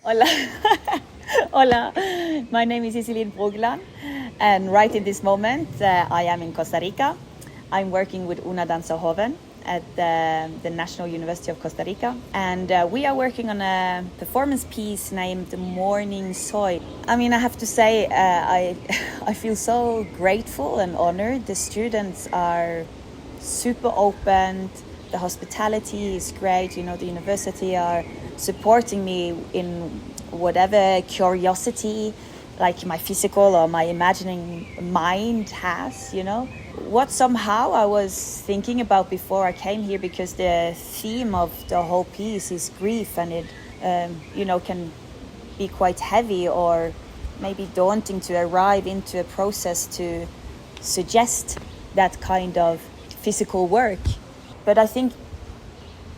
Hola. Hola, my name is Iseline Brogeland, and right in this moment I am in Costa Rica. I'm working with UNADJ Joven at the National University of Costa Rica, and we are working on a performance piece named Morning Soil. I mean, I have to say I feel so grateful and honored. The students are super open. The hospitality is great. You know, the university are supporting me in whatever curiosity, like my physical or my imagining mind has, you know. What somehow I was thinking about before I came here, because the theme of the whole piece is grief, and it, can be quite heavy or maybe daunting to arrive into a process to suggest that kind of physical work. But I think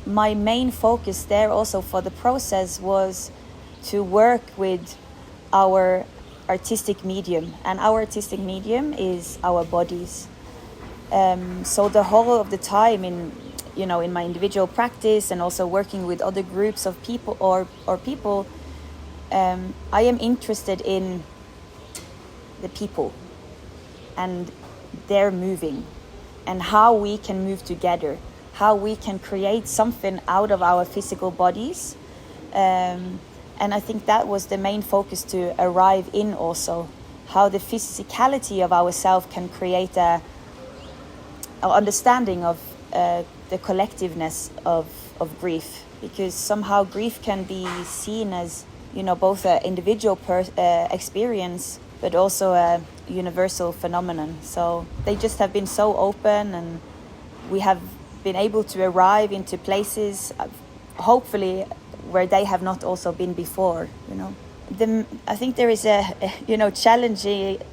my main focus there also for the process was to work with our artistic medium, and our artistic medium is our bodies. So the whole of the time in my individual practice and also working with other groups of people or people, I am interested in the people and their moving and how we can move together, how we can create something out of our physical bodies. And I think that was the main focus to arrive in also, how the physicality of ourselves can create a understanding of the collectiveness of grief, because somehow grief can be seen as, both an individual experience, but also a universal phenomenon. So they just have been so open, and we have been able to arrive into places, hopefully, where they have not also been before, I think there is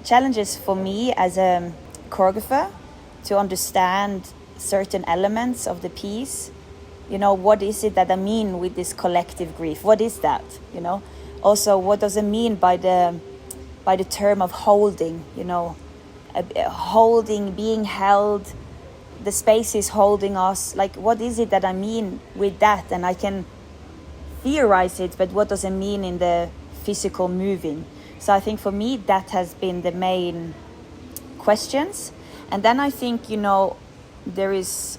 challenges for me as a choreographer to understand certain elements of the piece. What is it that I mean with this collective grief? What is that? Also, what does it mean by the term of holding? Holding, being held. The space is holding us. Like, what is it that I mean with that? And I can theorize it, but what does it mean in the physical moving? So I think for me that has been the main questions. And then I think, there is,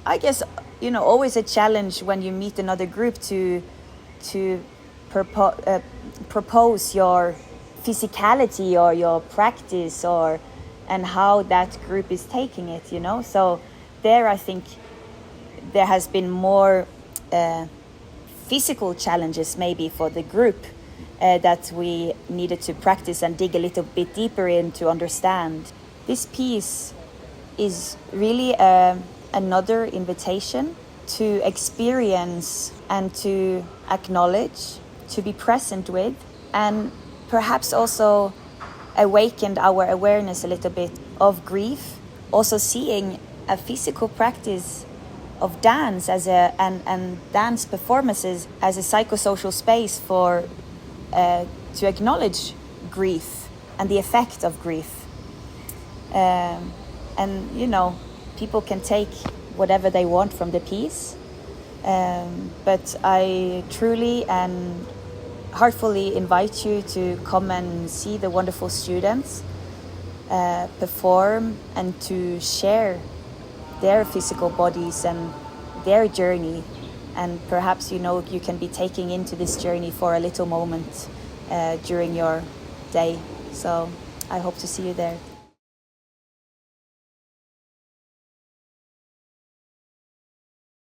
I guess, always a challenge when you meet another group to propose your physicality or your practice and how that group is taking it, So there I think there has been more physical challenges maybe for the group that we needed to practice and dig a little bit deeper in to understand. This piece is really another invitation to experience and to acknowledge, to be present with, and perhaps also awakened our awareness a little bit of grief, also seeing a physical practice of dance and dance performances as a psychosocial space for to acknowledge grief and the effect of grief. And people can take whatever they want from the piece, but I truly and heartfully invite you to come and see the wonderful students perform and to share their physical bodies and their journey, and perhaps you can be taking into this journey for a little moment during your day. So I hope to see you there.